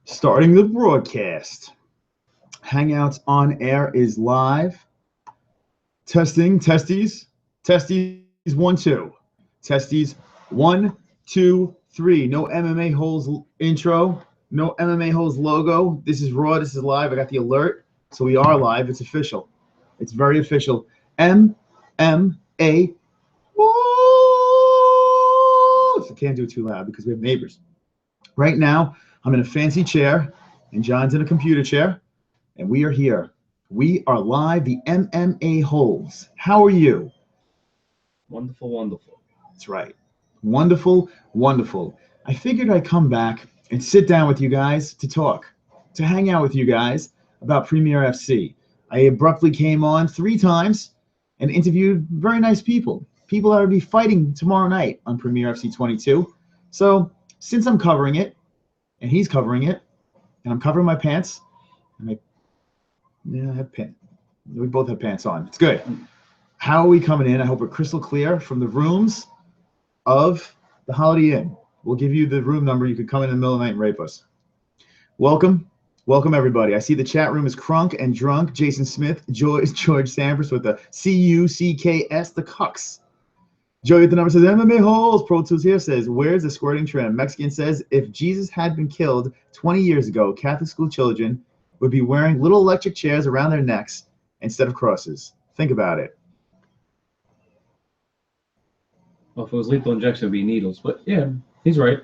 Starting the broadcast. Hangouts on air is live. Testing, testes, 1, 2. Testes 1, 2, 3. No MMA-holes intro. No MMA-holes logo. This is raw. This is live. I got the alert. So we are live. It's official. It's very official. MMA-holes. I can't do it too loud because we have neighbors. Right now, I'm in a fancy chair, and John's in a computer chair, and we are here. We are live, the MMA-holes. How are you? Wonderful, wonderful. That's right. Wonderful, wonderful. I figured I'd come back and sit down with you guys to talk, to hang out with you guys about PremierFC. I abruptly came on 3 times and interviewed very nice people, people that will be fighting tomorrow night on PremierFC 22. So since I'm covering it, and he's covering it, and I'm covering my pants, and I have pants. We both have pants on. It's good. How are we coming in? I hope we're crystal clear from the rooms of the Holiday Inn. We'll give you the room number. You could come in the middle of the night and rape us. Welcome. Welcome, everybody. I see the chat room is crunk and drunk. Jason Smith, George Sampras with the C-U-C-K-S, the cucks. Joey at the number says, MMA-holes. Pro Tools here says, where's the squirting trim? Mexican says, if Jesus had been killed 20 years ago, Catholic school children would be wearing little electric chairs around their necks instead of crosses. Think about it. Well, if it was lethal injection, it would be needles. But yeah, he's right.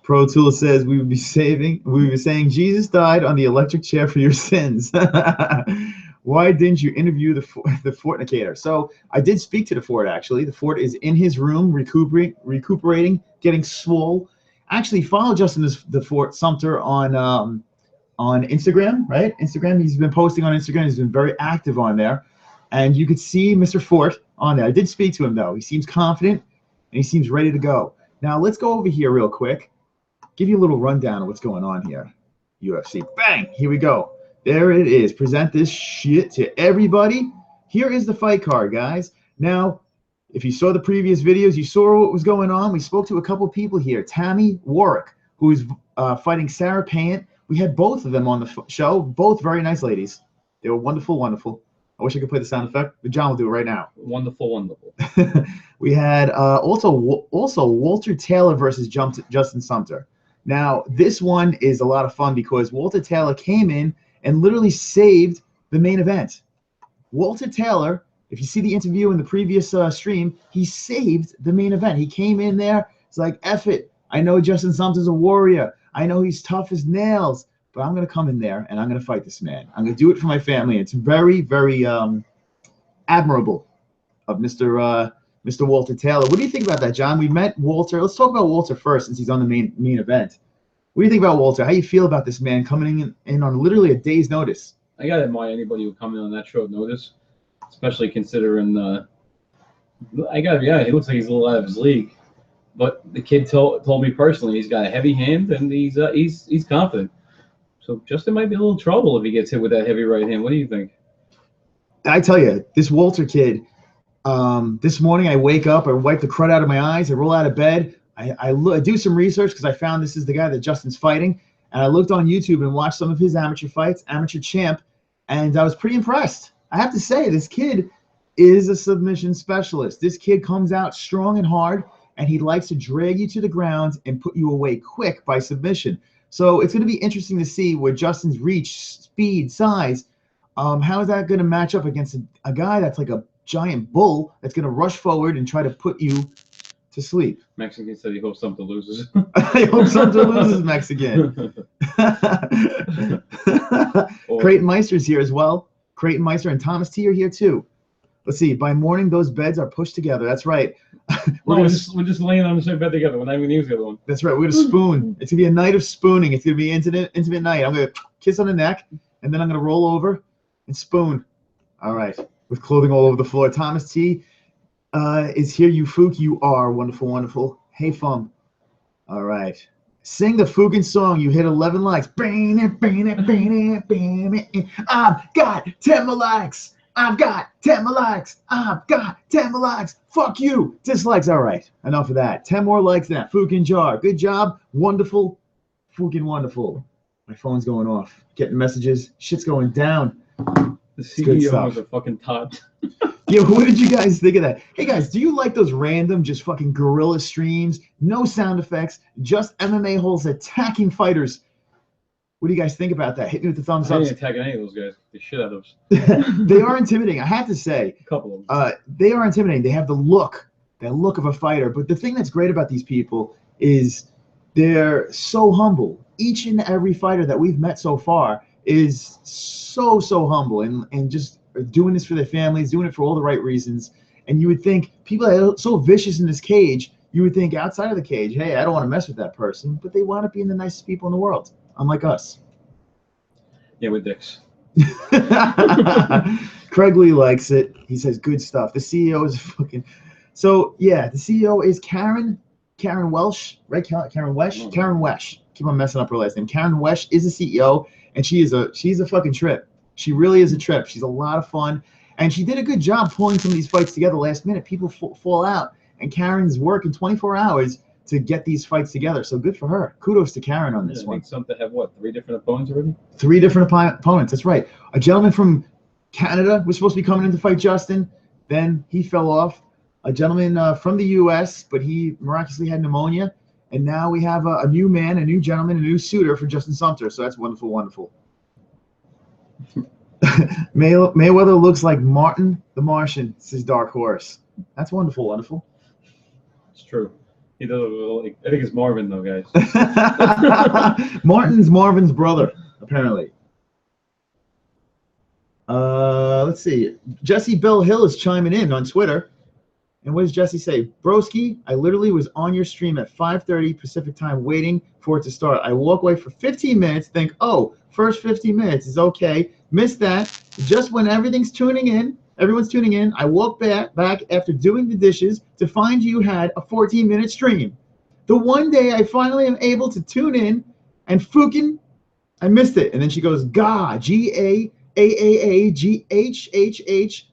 Pro Tools says, we would be saying Jesus died on the electric chair for your sins. Why didn't you interview the Fortnicator? So I did speak to the Fort, actually. The Fort is in his room, recuperating, getting swole. Actually, follow Justin the Fort Sumter on Instagram, right? Instagram. He's been posting on Instagram. He's been very active on there. And you could see Mr. Fort on there. I did speak to him, though. He seems confident, and he seems ready to go. Now, let's go over here real quick. Give you a little rundown of what's going on here. UFC. Bang! Here we go. There it is. Present this shit to everybody. Here is the fight card, guys. Now, if you saw the previous videos, you saw what was going on. We spoke to a couple people here. Tammy Warwick, who is fighting Sarah Payne. We had both of them on the show. Both very nice ladies. They were wonderful, wonderful. I wish I could play the sound effect, but John will do it right now. Wonderful, wonderful. We had also Walter Taylor versus Justin Sumter. Now, this one is a lot of fun because Walter Taylor came in and literally saved the main event. Walter Taylor, if you see the interview in the previous stream, he saved the main event. He came in there. It's like, F it. I know Justin Sumter's a warrior. I know he's tough as nails, but I'm going to come in there and I'm going to fight this man. I'm going to do it for my family. It's very, very admirable of Mr. Walter Taylor. What do you think about that, John? We met Walter. Let's talk about Walter first since he's on the main event. What do you think about Walter? How do you feel about this man coming in on literally a day's notice? I got to admire anybody who come in on that short notice, especially considering, I got to be honest, he looks like he's a little out of his league. But the kid told me personally he's got a heavy hand and he's confident. So Justin might be a little trouble if he gets hit with that heavy right hand. What do you think? I tell you, this Walter kid, this morning I wake up, I wipe the crud out of my eyes, I roll out of bed, I do some research because I found this is the guy that Justin's fighting, and I looked on YouTube and watched some of his amateur fights, Amateur Champ, and I was pretty impressed. I have to say, this kid is a submission specialist. This kid comes out strong and hard, and he likes to drag you to the ground and put you away quick by submission. So it's going to be interesting to see where Justin's reach, speed, size, how is that going to match up against a guy that's like a giant bull that's going to rush forward and try to put you to sleep. Mexican said he hopes Sumter loses. I hope Sumter loses, Mexican. Creighton Meister's here as well. Creighton Meister and Thomas T are here too. Let's see. By morning, those beds are pushed together. That's right. we're just laying on the same bed together. We're not even using the other one. That's right. We're going to spoon. It's going to be a night of spooning. It's going to be intimate night. I'm going to kiss on the neck, and then I'm going to roll over and spoon. All right. With clothing all over the floor. Thomas T is here. You Fook, you are wonderful, wonderful. Hey, Fum. All right. Sing the Fukin song. You hit 11 likes. I've got 10 more likes. I've got 10 more likes. I've got 10 more likes. Fuck you. Dislikes. All right. Enough of that. 10 more likes than that. Fukin jar. Good job. Wonderful. Fucking wonderful. My phone's going off. Getting messages. Shit's going down. The good CEO stuff. was a fucking tot. Yeah, what did you guys think of that? Hey guys, do you like those random, just fucking guerrilla streams? No sound effects, just MMA holes attacking fighters. What do you guys think about that? Hit me with the thumbs I up. ain't attacking any of those guys. The shit out of us. They are intimidating. I have to say, A couple of them. they are intimidating. They have the look of a fighter. But the thing that's great about these people is they're so humble. Each and every fighter that we've met so far is so humble and just doing this for their families, doing it for all the right reasons. And you would think people that are so vicious in this cage, you would think outside of the cage, hey, I don't want to mess with that person. But they wind up being the nicest people in the world, unlike us. Yeah, with dicks. Craig Lee likes it. He says good stuff. The CEO is fucking. So yeah, the CEO is Karen Welsh, right? Karen Wesh. Karen Wesh. Keep on messing up her last name. Karen Wesh is the CEO, and she's a fucking trip. She really is a trip. She's a lot of fun, and she did a good job pulling some of these fights together last minute. People fall out, and Karen's working 24 hours to get these fights together. So good for her. Kudos to Karen on this one. I think some to have what, 3 different opponents already? 3 different opponents. That's right. A gentleman from Canada was supposed to be coming in to fight Justin. Then he fell off. A gentleman from the U.S., but he miraculously had pneumonia. And now we have a new man, a new gentleman, a new suitor for Justin Sumter. So that's wonderful, wonderful. Mayweather looks like Martin the Martian, says Dark Horse. That's wonderful, wonderful. It's true. He does like, I think it's Marvin though, guys. Martin's Marvin's brother, apparently. Let's see. Jesse Bell Hill is chiming in on Twitter. And what does Jesse say? Broski, I literally was on your stream at 5:30 Pacific time waiting for it to start. I walk away for 15 minutes, think, oh, first 15 minutes is okay. Missed that. Just when everyone's tuning in, I walk back after doing the dishes to find you had a 14-minute stream. The one day I finally am able to tune in and fucking, I missed it. And then she goes, Gah, G-A-A-A-G-H-H-H,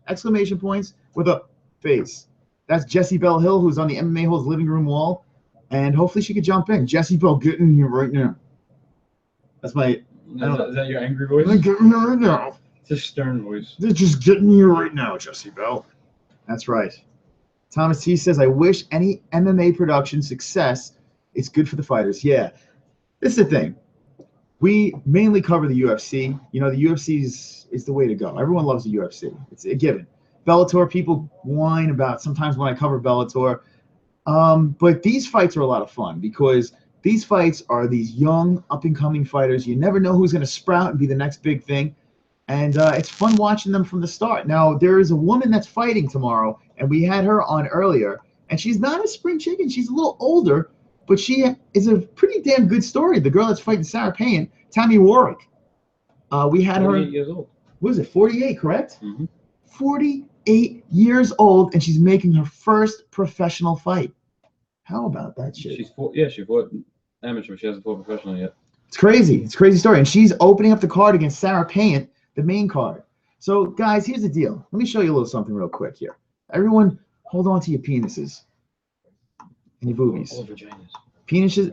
exclamation points with a face. That's Jessie Bell Hill, who's on the MMA-Holes living room wall. And hopefully she could jump in. Jessie Bell, get in here right now. That's my... Is that your angry voice? Get in here right now. It's a stern voice. They're just getting here right now, Jessie Bell. That's right. Thomas T says, I wish any MMA production success. It's good for the fighters. Yeah. This is the thing. We mainly cover the UFC. You know, the UFC is the way to go. Everyone loves the UFC. It's a given. Bellator, people whine about sometimes when I cover Bellator. But these fights are a lot of fun because these fights are these young, up-and-coming fighters. You never know who's going to sprout and be the next big thing. And it's fun watching them from the start. Now, there is a woman that's fighting tomorrow, and we had her on earlier. And she's not a spring chicken. She's a little older, but she is a pretty damn good story. The girl that's fighting Sarah Payne, Tammy Warwick. We had her. 48 years old. What is it, 48, correct? Mm-hmm. 48 years old, and she's making her first professional fight. How about that shit? She fought amateur. She hasn't fought professional yet. It's crazy. It's a crazy story. And she's opening up the card against Sarah Payne, the main card. So, guys, here's the deal. Let me show you a little something real quick here. Everyone, hold on to your penises and your boobies. All vaginas. Penises,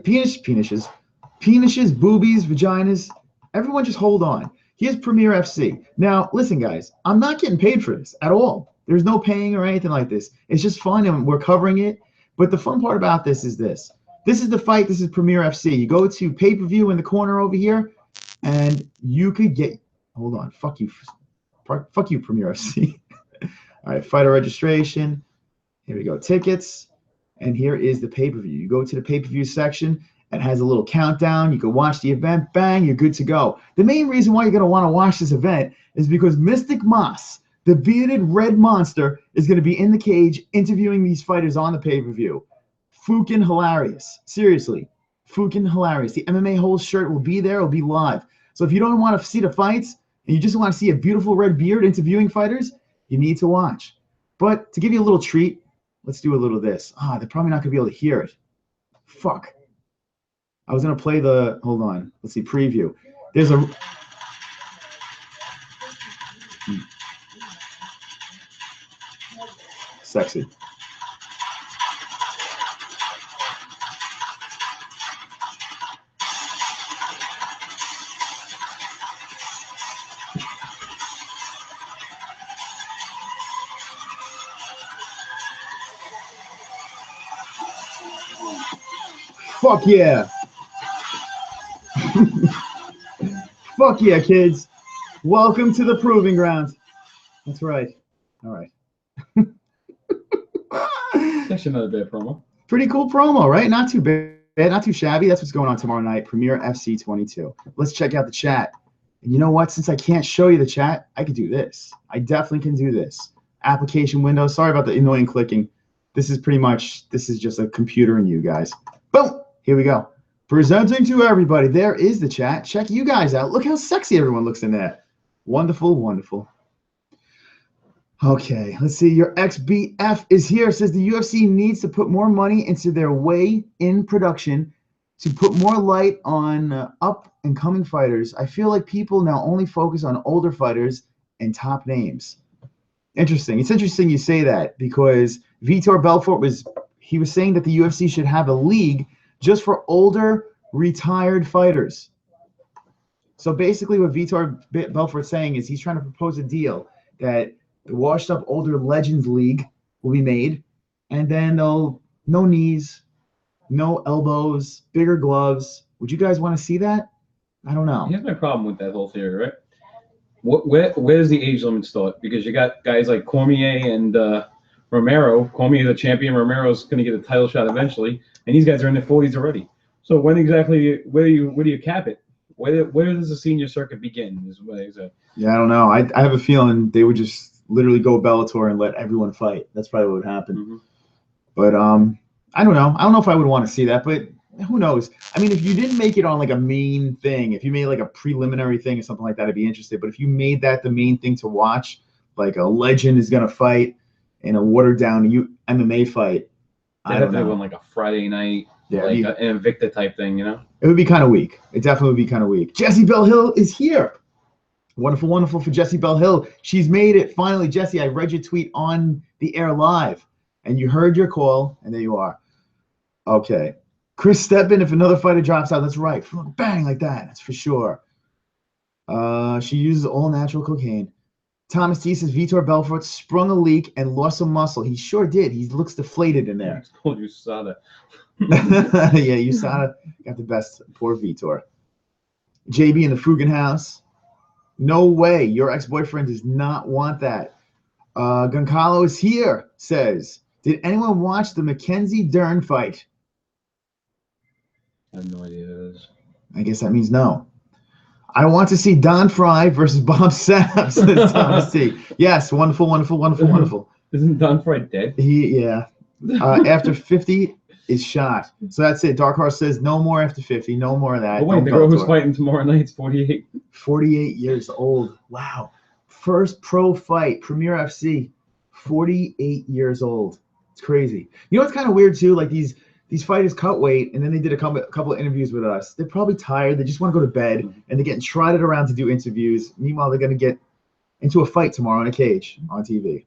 boobies, vaginas. Everyone just hold on. Here's PremierFC. Now, listen, guys, I'm not getting paid for this at all. There's no paying or anything like this. It's just fun, and we're covering it. But the fun part about this is this. This is the fight. This is PremierFC. You go to pay-per-view in the corner over here, and you could get – hold on. Fuck you, PremierFC. All right, fighter registration. Here we go. Tickets. And here is the pay-per-view. You go to the pay-per-view section. It has a little countdown. You can watch the event. Bang, you're good to go. The main reason why you're going to want to watch this event is because Mystic Moss, the bearded red monster, is going to be in the cage interviewing these fighters on the pay-per-view. Fucking hilarious. Seriously. Fucking hilarious. The MMA-Holes shirt will be there. It'll be live. So if you don't want to see the fights and you just want to see a beautiful red beard interviewing fighters, you need to watch. But to give you a little treat, let's do a little of this. They're probably not going to be able to hear it. Fuck. I was going to play the, hold on, let's see, preview. There's a, sexy. Fuck yeah. Fuck yeah, kids. Welcome to the proving ground. That's right. All right. It's actually not a bad promo. Pretty cool promo, right? Not too bad, not too shabby. That's what's going on tomorrow night, PremierFC 22. Let's check out the chat. And you know what? Since I can't show you the chat, I could do this. I definitely can do this. Application window. Sorry about the annoying clicking. This is just a computer and you guys. Boom. Here we go. Presenting to everybody. There is the chat. Check you guys out. Look how sexy everyone looks in there. Wonderful, wonderful. Okay, let's see. Your XBF is here. Says the UFC needs to put more money into their weigh-in production to put more light on up-and-coming fighters. I feel like people now only focus on older fighters and top names. Interesting. It's interesting you say that because Vitor Belfort was saying that the UFC should have a league just for older, retired fighters. So basically what Vitor Belfort's saying is he's trying to propose a deal that the washed-up older Legends League will be made, and then no knees, no elbows, bigger gloves. Would you guys want to see that? I don't know. Here's my problem with that whole theory, right? Where does the age limit start? Because you got guys like Cormier and Romero. Cormier, the champion. Romero's going to get a title shot eventually, and these guys are in their 40s already. So when exactly? Where do you cap it? Where does the senior circuit begin? Is what I said. Yeah, I don't know. I have a feeling they would just literally go Bellator and let everyone fight. That's probably what would happen. Mm-hmm. But I don't know. I don't know if I would want to see that, but who knows? I mean, if you didn't make it on like a main thing, if you made like a preliminary thing or something like that, I'd be interested. But if you made that the main thing to watch, like a legend is going to fight in a watered down MMA fight, I don't know. On like a Friday night, yeah, like an Invicta type thing, you know? It would be kind of weak. It definitely would be kind of weak. Jessie Bell Hill is here. Wonderful, wonderful for Jessie Bell Hill. She's made it. Finally, Jessie, I read your tweet on the air live, and you heard your call, and there you are. Okay. Chris Stepin, if another fighter drops out, that's right. Bang, like that. That's for sure. She uses all natural cocaine. Thomas T says Vitor Belfort sprung a leak and lost some muscle. He sure did. He looks deflated in there. I told you, Sada. Yeah, USADA got the best. Poor Vitor. JB in the Fugan house. No way. Your ex-boyfriend does not want that. Goncalo is here, says, did anyone watch the Mackenzie Dern fight? I have no idea who it is. I guess that means no. I want to see Don Fry versus Bob Sapp, says Thomas T. Yes, wonderful, wonderful, wonderful, wonderful. Isn't Don Fry dead? Yeah. After 50 is shot. So that's it. Dark Horse says no more after 50. No more of that. Oh, wait, the girl who's fighting tomorrow night's 48. 48 years old. Wow. First pro fight, PremierFC. 48 years old. It's crazy. You know what's kind of weird too? Like these fighters cut weight, and then they did a couple of interviews with us. They're probably tired. They just want to go to bed, and they're getting trotted around to do interviews. Meanwhile, they're going to get into a fight tomorrow in a cage on TV.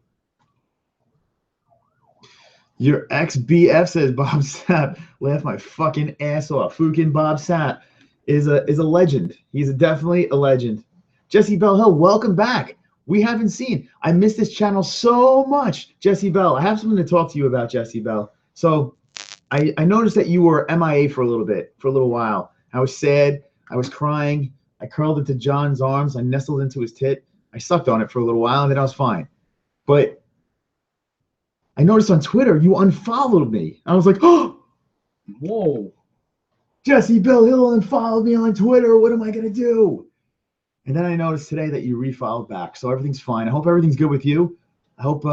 Your ex-BF says Bob Sapp. Laugh my fucking ass off. Fucking Bob Sapp is a legend. He's definitely a legend. Jessie Bell Hill, welcome back. We haven't seen. I miss this channel so much. Jessie Bell, I have something to talk to you about, Jessie Bell. So I noticed that you were MIA for a little while. I was sad. I was crying. I curled into John's arms. I nestled into his tit. I sucked on it for a little while, and then I was fine. But I noticed on Twitter you unfollowed me. I was like, oh, whoa. Jessie Bell Hill unfollowed me on Twitter. What am I going to do? And then I noticed today that you refollowed back. So everything's fine. I hope everything's good with you. I hope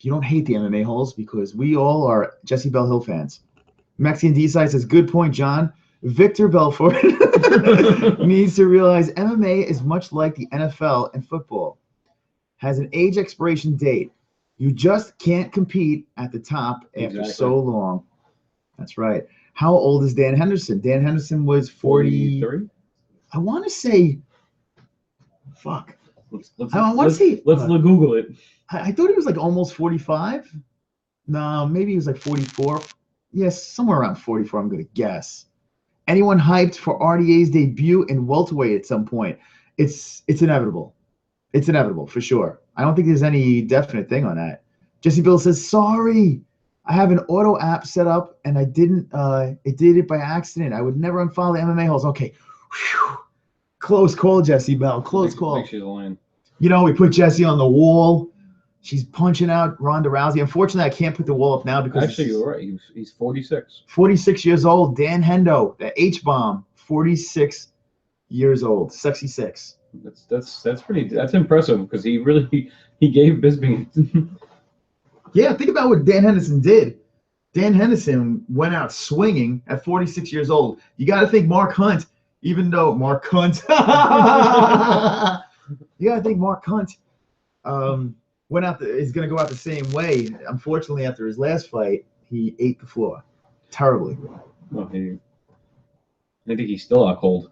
you don't hate the MMA holes because we all are Jessie Bell Hill fans. Mexican D-Side says, good point, John. Victor Belfort needs to realize MMA is much like the NFL and football. Has an age expiration date. You just can't compete at the top after so long. That's right. How old is Dan Henderson? Dan Henderson was 43. I want to say, fuck. Let's Google it. I thought he was like almost 45. No, maybe he was like 44. Yes, somewhere around 44, I'm going to guess. Anyone hyped for RDA's debut in welterweight at some point? It's inevitable. It's inevitable, for sure. I don't think there's any definite thing on that. Jessie Bill says, sorry. I have an auto app set up, and I didn't. It did it by accident. I would never unfollow the MMA holes. Okay. Whew. Close call, Jesse Bell. Close call. Make sure you're lying. You know, we put Jessie on the wall. She's punching out Ronda Rousey. Unfortunately, I can't put the wall up now because actually, you're right. He's 46. 46 years old. Dan Hendo, the H-bomb, 46 years old. Sexy six. That's impressive because he gave Bisping. Yeah, think about what Dan Henderson did. Dan Henderson went out swinging at 46 years old. You got to think Mark Hunt, even though Mark Hunt, you got to think Mark Hunt is going to go out the same way. Unfortunately, after his last fight, he ate the floor terribly. Well, I think he's still out cold.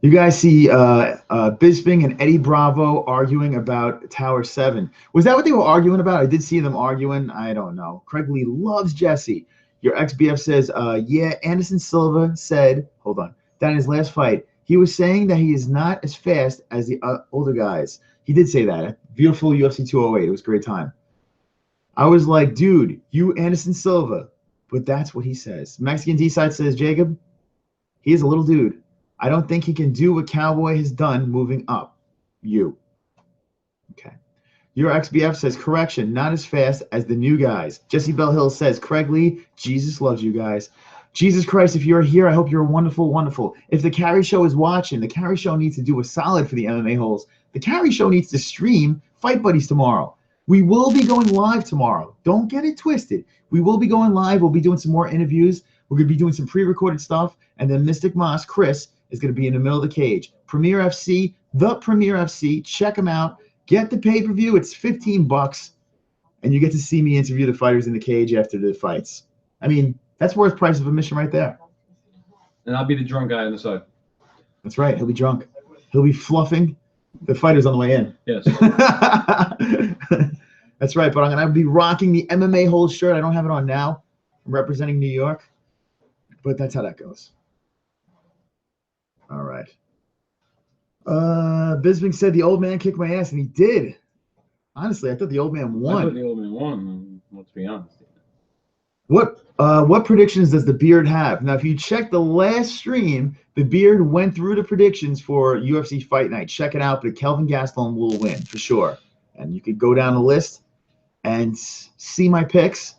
You guys see Bisping and Eddie Bravo arguing about Tower 7. Was that what they were arguing about? I did see them arguing. I don't know. Craig Lee loves Jesse. Your ex-BF says, yeah, Anderson Silva said, hold on, that in his last fight, he was saying that he is not as fast as the older guys. He did say that. Beautiful UFC 208. It was a great time. I was like, dude, you Anderson Silva. But that's what he says. Mexican D-side says, Jacob, he is a little dude. I don't think he can do what Cowboy has done moving up. You. Okay. Your XBF says, correction, not as fast as the new guys. Jesse Bell Hill says, Craig Lee, Jesus loves you guys. Jesus Christ, if you're here, I hope you're wonderful, wonderful. If the Carry Show is watching, the Carry Show needs to do a solid for the MMA holes. The Carry Show needs to stream Fight Buddies tomorrow. We will be going live tomorrow. Don't get it twisted. We will be going live. We'll be doing some more interviews. We're going to be doing some pre-recorded stuff. And then Mystic Moss, Chris, is going to be in the middle of the cage. PremierFC, the PremierFC. Check them out. Get the pay-per-view. It's $15, and you get to see me interview the fighters in the cage after the fights. I mean, that's worth price of admission right there. And I'll be the drunk guy on the side. That's right. He'll be drunk. He'll be fluffing the fighters on the way in. Yes. That's right. But I'm going to be rocking the MMA-HOLE shirt. I don't have it on now. I'm representing New York. But that's how that goes. All right. Bisping said the old man kicked my ass, and he did. Honestly, I thought the old man won. I thought the old man won, let's be honest. What predictions does the Beard have? Now, if you check the last stream, the Beard went through the predictions for UFC Fight Night. Check it out, but Kelvin Gastelum will win for sure. And you could go down the list and see my picks,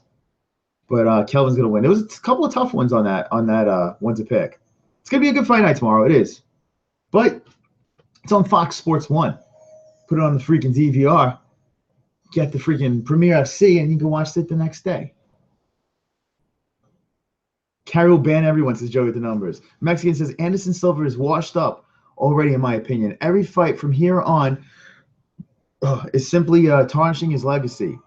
but Kelvin's going to win. There was a couple of tough ones on that one to pick. It's going to be a good fight night tomorrow. It is. But it's on Fox Sports 1. Put it on the freaking DVR. Get the freaking Premier FC, and you can watch it the next day. Carrie will ban everyone, says Joey with the numbers. Mexican says, Anderson Silva is washed up already, in my opinion. Every fight from here on is simply tarnishing his legacy.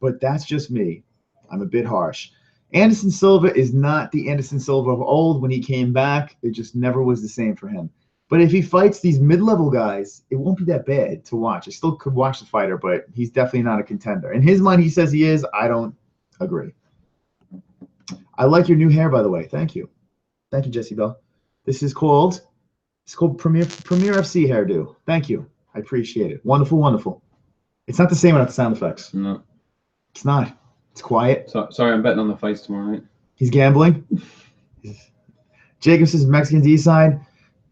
But that's just me. I'm a bit harsh. Anderson Silva is not the Anderson Silva of old. When he came back, it just never was the same for him. But if he fights these mid-level guys, it won't be that bad to watch. I still could watch the fighter, but he's definitely not a contender. In his mind, he says he is. I don't agree. I like your new hair, by the way. Thank you. Thank you, Jesse Bell. It's called Premier FC hairdo. Thank you. I appreciate it. Wonderful, wonderful. It's not the same without the sound effects. No. It's not. It's quiet. Sorry, I'm betting on the fights tomorrow night. He's gambling. Jacob says Mexican D-side.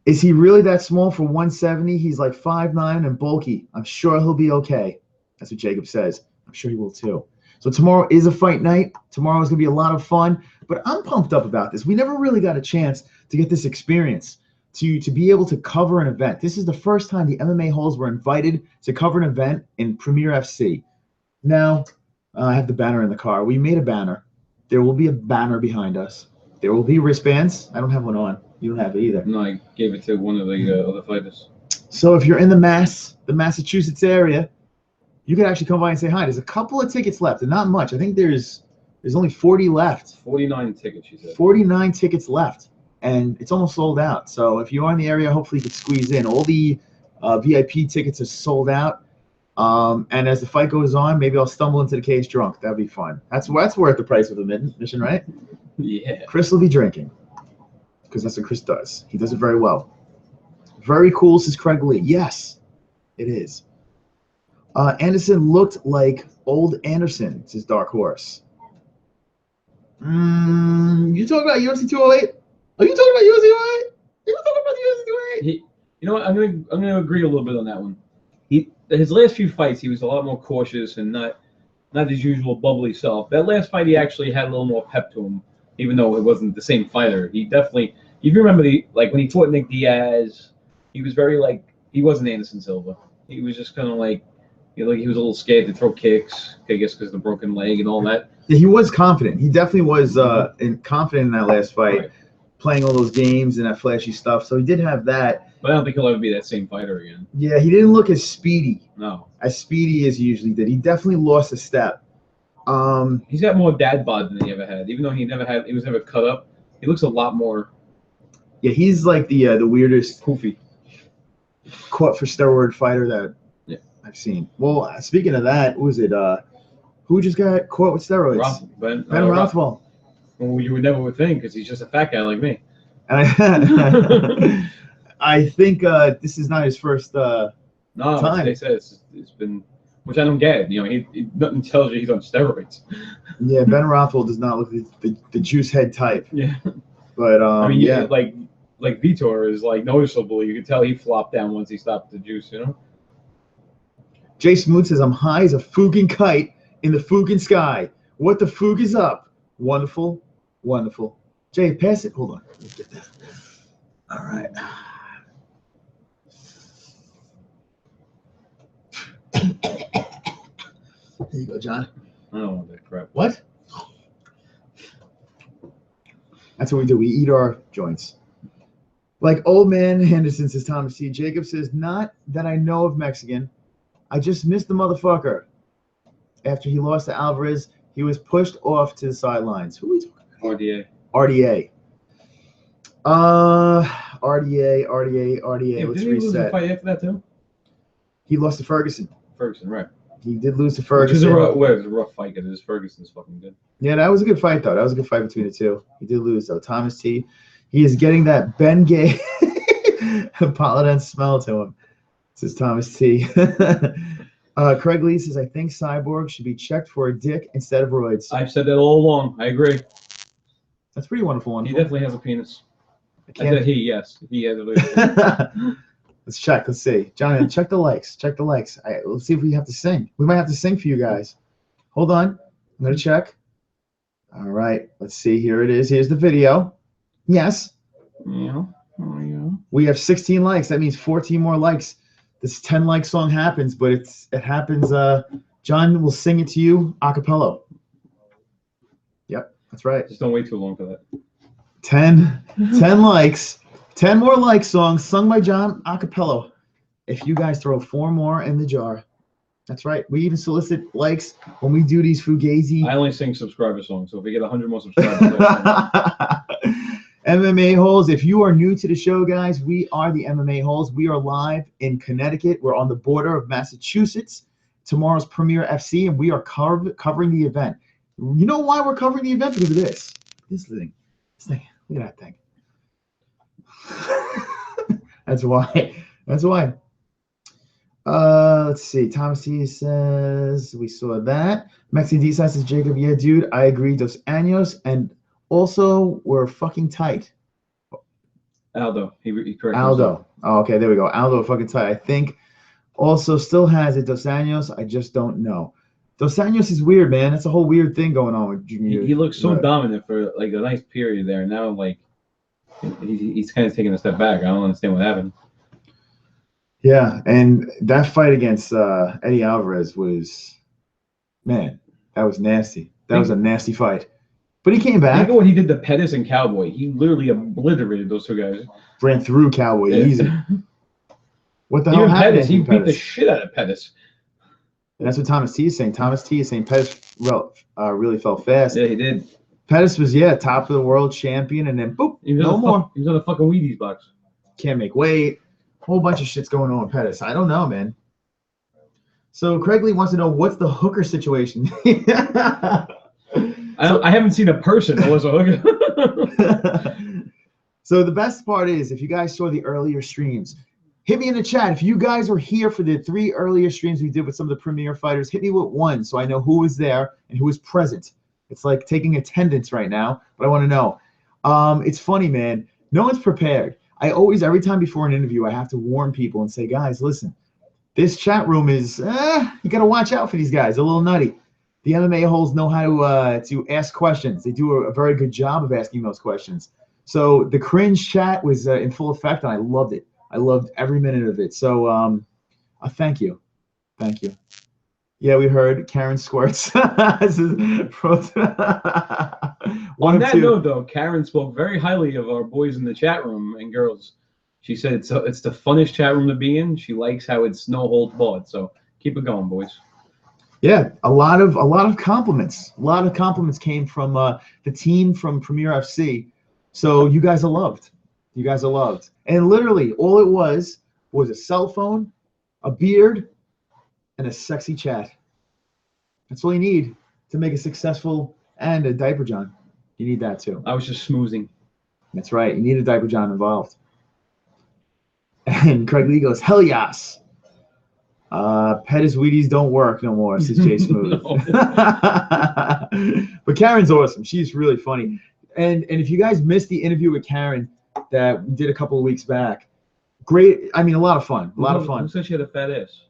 Is he really that small for 170? He's like 5'9" and bulky. I'm sure he'll be okay. That's what Jacob says. I'm sure he will too. So tomorrow is a fight night. Tomorrow is going to be a lot of fun. But I'm pumped up about this. We never really got a chance to get this experience, to be able to cover an event. This is the first time the MMA holes were invited to cover an event in Premier FC. Now, I have the banner in the car. We made a banner. There will be a banner behind us. There will be wristbands. I don't have one on. You don't have it either. No, I gave it to one of the other fighters. So if you're in the Massachusetts area, you can actually come by and say hi. There's a couple of tickets left, and not much. I think there's only 40 left. 49 tickets, she said. 49 tickets left, and it's almost sold out. So if you are in the area, hopefully you can squeeze in. All the VIP tickets are sold out. And as the fight goes on, maybe I'll stumble into the cage drunk. That'd be fun. That's worth the price of admission, right? Yeah. Chris will be drinking, because that's what Chris does. He does it very well. Very cool, says Craig Lee. Yes, it is. Anderson looked like old Anderson, says Dark Horse. You talking about UFC 208? Are you talking about UFC 208? Are you talking about UFC 208? You know what? I'm gonna agree a little bit on that one. His last few fights, he was a lot more cautious and not his usual bubbly self. That last fight, he actually had a little more pep to him, even though it wasn't the same fighter. He definitely, if you remember when he fought Nick Diaz, he was very he wasn't Anderson Silva. He was just kind of he was a little scared to throw kicks, I guess because of the broken leg and all that. Yeah, he was confident. He definitely was confident in that last fight, right. Playing all those games and that flashy stuff. So he did have that. But I don't think he'll ever be that same fighter again. Yeah, he didn't look as speedy. No. As speedy as he usually did. He definitely lost a step. He's got more dad bod than he ever had. Even though he was never cut up, he looks a lot more. Yeah, he's like the weirdest poofy caught for steroid fighter that I've seen. Well, speaking of that, who was it? Who just got caught with steroids? Ben Rothwell. Well, you would never think because he's just a fat guy like me. I think this is not his first time. They said it's been, which I don't get. You know, he nothing tells you he's on steroids. Yeah, Ben Rothwell does not look the juice head type. Yeah, but I mean, yeah, like Vitor is noticeable. You can tell he flopped down once he stopped the juice. You know. Jay Smoot says, "I'm high as a fucking kite in the fucking sky. What the fuck is up? Wonderful, wonderful." Jay, pass it. Hold on. Let's get that. All right. There you go, John. I don't want that crap. What? That's what we do. We eat our joints. Like old man Henderson says, Thomas T. Jacob says, "Not that I know of Mexican. I just missed the motherfucker. After he lost to Alvarez, he was pushed off to the sidelines." Who are we talking about? RDA. RDA. RDA. Yeah, Let's didn't he lose the reset. fight after that too? He lost to Ferguson. Ferguson, right. He did lose to Ferguson. Which was a rough fight because Ferguson's fucking good. Yeah, that was a good fight, though. That was a good fight between the two. He did lose, though. Thomas T. He is getting that Ben Gay Paladin smell to him, says Thomas T. Craig Lee says, "I think Cyborg should be checked for a dick instead of roids." I've said that all along. I agree. That's pretty wonderful. He definitely has a penis. I said he, yes. He has a Let's check. Let's see. Johnny, check the likes. Check the likes. Let's see if we have to sing. We might have to sing for you guys. Hold on. I'm going to check. All right. Let's see. Here it is. Here's the video. Yes. Yeah. Oh, yeah. We have 16 likes. That means 14 more likes. This 10-like song happens, but it happens. John will sing it to you a cappella. Yep. That's right. Just don't wait too long for that. 10 likes. 10 more likes songs sung by John a cappella. If you guys throw 4 more in the jar. That's right. We even solicit likes when we do these fugazi. I only sing subscriber songs, so if we get 100 more subscribers. MMA-holes. If you are new to the show, guys, we are the MMA-holes. We are live in Connecticut. We're on the border of Massachusetts. Tomorrow's PremierFC, and we are covering the event. You know why we're covering the event? Because of this. This thing. Look at that thing. That's why. That's why. Let's see. Thomas T says we saw that. Mexi D says, Jacob, yeah, dude, I agree. Dos Años, and also we're fucking tight. Aldo, he corrected Aldo. Oh, okay, there we go. Aldo, fucking tight. I think also still has it. Dos Años, I just don't know. Dos Años is weird, man. That's a whole weird thing going on with Junior. He looks so dominant for like a nice period there. Now, like, he's kind of taking a step back. I don't understand what happened. Yeah, and that fight against Eddie Alvarez was, man, that was nasty. That was a nasty fight. But he came back. Think of what he did to Pettis and Cowboy. He literally obliterated those two guys. Ran through Cowboy easy. What the hell happened? Pettis, he beat the shit out of Pettis. And that's what Thomas T is saying. Thomas T is saying Pettis really fell fast. Yeah, he did. Pettis was, top of the world champion, and then boop, no more. He was on the fucking Wheaties box. Can't make weight. Whole bunch of shit's going on with Pettis. I don't know, man. So Craig Lee wants to know what's the hooker situation. I haven't seen a person that was a hooker. So the best part is, if you guys saw the earlier streams, hit me in the chat. If you guys were here for the 3 earlier streams we did with some of the premier fighters, hit me with 1 so I know who was there and who was present. It's like taking attendance right now, but I want to know. It's funny, man. No one's prepared. I always, every time before an interview, I have to warn people and say, guys, listen, this chat room is, you got to watch out for these guys. They're a little nutty. The MMA holes know how to ask questions. They do a very good job of asking those questions. So the cringe chat was in full effect, and I loved it. I loved every minute of it. So thank you. Thank you. Yeah, we heard Karen squirts. This is On that note, though, Karen spoke very highly of our boys in the chat room and girls. She said it's the funnest chat room to be in. She likes how it's no holds barred. So keep it going, boys. Yeah, a lot of compliments. A lot of compliments came from the team from PremierFC. So you guys are loved. You guys are loved. And literally, all it was a cell phone, a beard, and a sexy chat. That's all you need to make a successful, and a diaper John. You need that too. I was just smoozing. That's right. You need a diaper John involved. And Craig Lee goes, hell yes. Pettis Wheaties don't work no more, says Jay Smooth. But Karen's awesome. She's really funny. And if you guys missed the interview with Karen that we did a couple of weeks back, great. I mean, a lot of fun. A lot of fun. Who said she had a fat ass?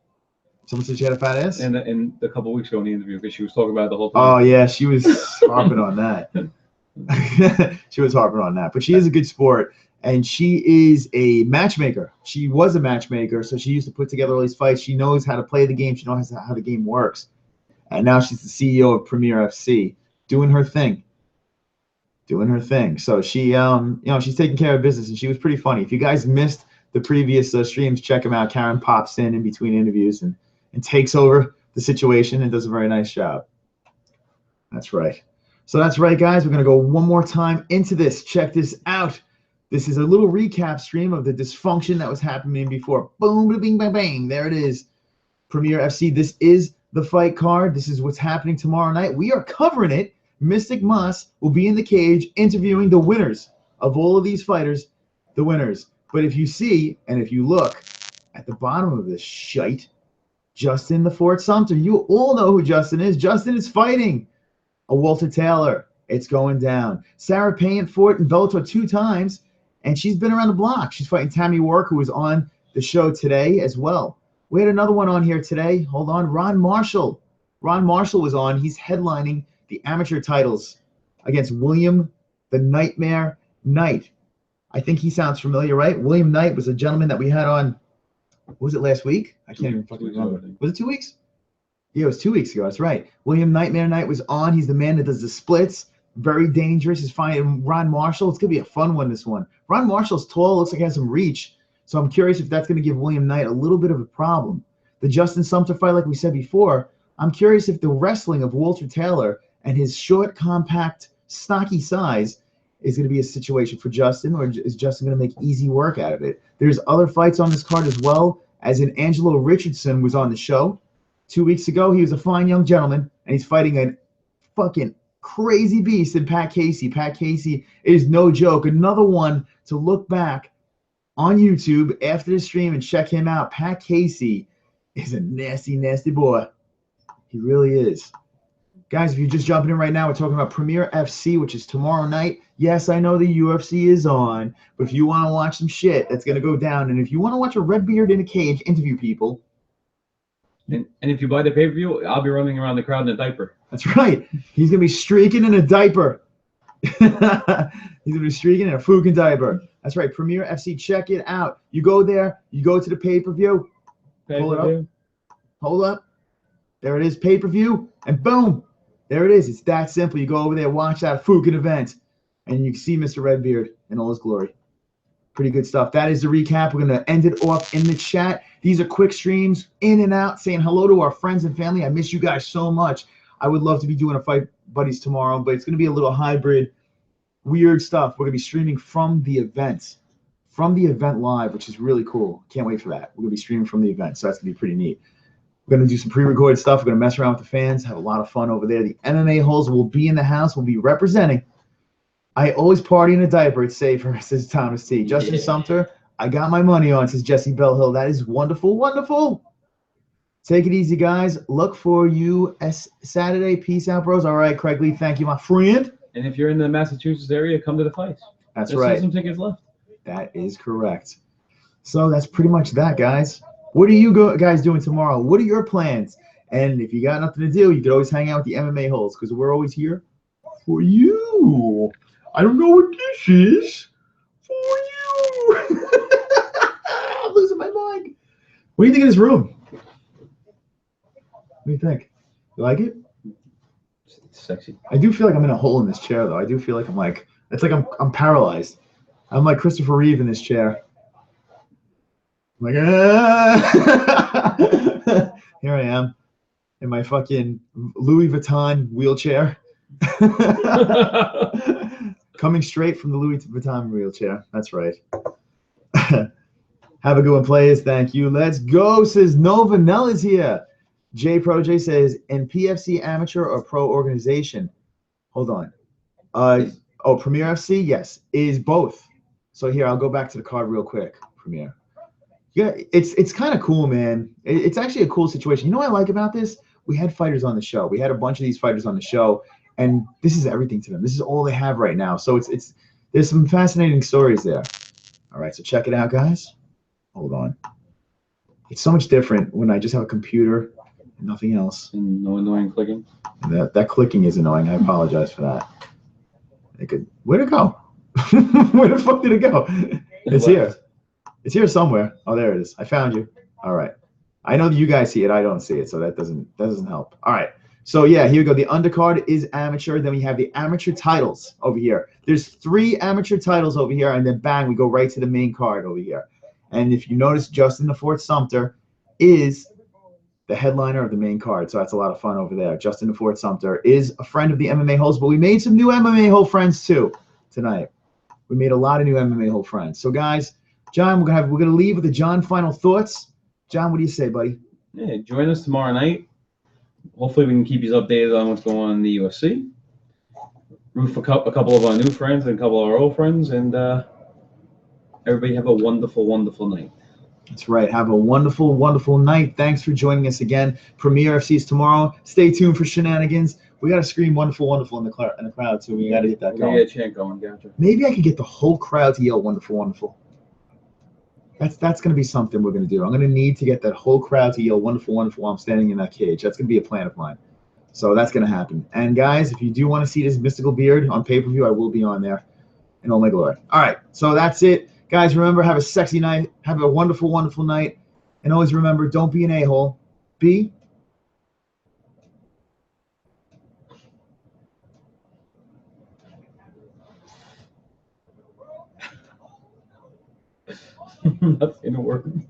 Someone said she had a fat ass? And a couple of weeks ago in the interview, because she was talking about it the whole time. Oh, yeah, she was harping on that. She was harping on that. But she is a good sport, and she is a matchmaker. She was a matchmaker, so she used to put together all these fights. She knows how to play the game. She knows how the game works. And now she's the CEO of PremierFC, doing her thing. Doing her thing. So she, she's taking care of business, and she was pretty funny. If you guys missed the previous streams, check them out. Karen pops in between interviews and takes over the situation and does a very nice job. That's right. So that's right, guys. We're going to go one more time into this. Check this out. This is a little recap stream of the dysfunction that was happening before. Boom, bing, bang, bang. There it is. PremierFC. This is the fight card. This is what's happening tomorrow night. We are covering it. Mystic Moss will be in the cage interviewing the winners of all of these fighters, the winners. But if you see, and if you look at the bottom of this shite, Justin the Fort Sumter, you all know who Justin is. Justin is fighting a Walter Taylor. It's going down. Sarah Payne fought in Bellator 2 times, and she's been around the block. She's fighting Tammy Work, who was on the show today as well. We had another one on here today. Hold on. Ron Marshall. Ron Marshall was on. He's headlining the amateur titles against William the Nightmare Knight. I think he sounds familiar, right? William Knight was a gentleman that we had on, was it last week? I can't even fucking remember. Was it 2 weeks? Yeah, it was 2 weeks ago. That's right. William Nightmare Knight was on. He's the man that does the splits. Very dangerous. He's fighting Ron Marshall. It's going to be a fun one, this one. Ron Marshall's tall. Looks like he has some reach. So I'm curious if that's going to give William Knight a little bit of a problem. The Justin Sumter fight, like we said before, I'm curious if the wrestling of Walter Taylor and his short, compact, stocky size is going to be a situation for Justin, or is Justin going to make easy work out of it? There's other fights on this card as well, as in Angelo Richardson was on the show 2 weeks ago. He was a fine young gentleman, and he's fighting a fucking crazy beast in Pat Casey. Pat Casey is no joke. Another one to look back on YouTube after the stream and check him out. Pat Casey is a nasty, nasty boy. He really is. Guys, if you're just jumping in right now, we're talking about PremierFC, which is tomorrow night. Yes, I know the UFC is on, but if you want to watch some shit, that's going to go down. And if you want to watch a Redbeard in a cage interview people. And if you buy the pay-per-view, I'll be running around the crowd in a diaper. That's right. He's going to be streaking in a diaper. He's going to be streaking in a fucking diaper. That's right. PremierFC, check it out. You go there, you go to the pay-per-view. Pull it up. Hold up. There it is, pay-per-view, and boom. There it is. It's that simple. You go over there, watch that fucking event, and you can see Mr. Redbeard in all his glory. Pretty good stuff. That is the recap. We're going to end it off in the chat. These are quick streams, in and out, saying hello to our friends and family. I miss you guys so much. I would love to be doing a Fight Buddies tomorrow, but it's going to be a little hybrid, weird stuff. We're going to be streaming from the event live, which is really cool. Can't wait for that. We're going to be streaming from the event, so that's going to be pretty neat. We're going to do some pre-recorded stuff. We're going to mess around with the fans, have a lot of fun over there. The MMA-holes will be in the house. We'll be representing. I always party in a diaper. It's safer, says Thomas T. Justin Sumter, I got my money on, says Jesse Bellhill. That is wonderful, wonderful. Take it easy, guys. Look for you Saturday. Peace out, bros. All right, Craig Lee. Thank you, my friend. And if you're in the Massachusetts area, come to the fights. That's There's right. still some tickets left. That is correct. So that's pretty much that, guys. What are you guys doing tomorrow? What are your plans? And if you got nothing to do, you could always hang out with the MMA holes because we're always here for you. I don't know what this is. For you. I'm losing my mind. What do you think of this room? What do you think? You like it? It's sexy. I do feel like I'm in a hole in this chair, though. I do feel like it's like I'm paralyzed. I'm like Christopher Reeve in this chair. I'm like, here I am in my fucking Louis Vuitton wheelchair. Coming straight from the Louis Vuitton wheelchair. That's right. Have a good one, players. Thank you. Let's go, says No Vanilla's here. J Pro J says, in PFC amateur or pro organization? Hold on. PremierFC? Yes. Is both. So here, I'll go back to the card real quick. Premier. Yeah, it's kind of cool, man. It's actually a cool situation. You know what I like about this? We had fighters on the show. We had a bunch of these fighters on the show, and this is everything to them. This is all they have right now. So there's some fascinating stories there. All right, so check it out, guys. Hold on. It's so much different when I just have a computer and nothing else. And no annoying clicking. And that clicking is annoying. I apologize for that. Where'd it go? Where the fuck did it go? It's here. It's here somewhere. Oh, there it is. I found you. All right. I know that you guys see it. I don't see it, so that doesn't help. All right. So yeah, here we go. The undercard is amateur. Then we have the amateur titles over here. There's 3 amateur titles over here, and then bang, we go right to the main card over here. And if you notice, Justin the Fort Sumter is the headliner of the main card. So that's a lot of fun over there. Justin the Fort Sumter is a friend of the MMA holes, but we made some new MMA hole friends too tonight. We made a lot of new MMA hole friends. So guys, John, we're gonna leave with the John final thoughts. John, what do you say, buddy? Yeah, join us tomorrow night. Hopefully, we can keep you updated on what's going on in the UFC. Root for a couple of our new friends and a couple of our old friends, and everybody have a wonderful, wonderful night. That's right. Have a wonderful, wonderful night. Thanks for joining us again. PremierFC is tomorrow. Stay tuned for shenanigans. We got to scream wonderful, wonderful in the crowd, too. We got to get that going. Yeah, chant going. Gotcha. Maybe I could get the whole crowd to yell wonderful, wonderful. That's going to be something we're going to do. I'm going to need to get that whole crowd to yell wonderful, wonderful while I'm standing in that cage. That's going to be a plan of mine. So that's going to happen. And guys, if you do want to see this mystical beard on pay-per-view, I will be on there in all my glory. All right, so that's it. Guys, remember, have a sexy night. Have a wonderful, wonderful night. And always remember, don't be an a-hole. Be That's in a word.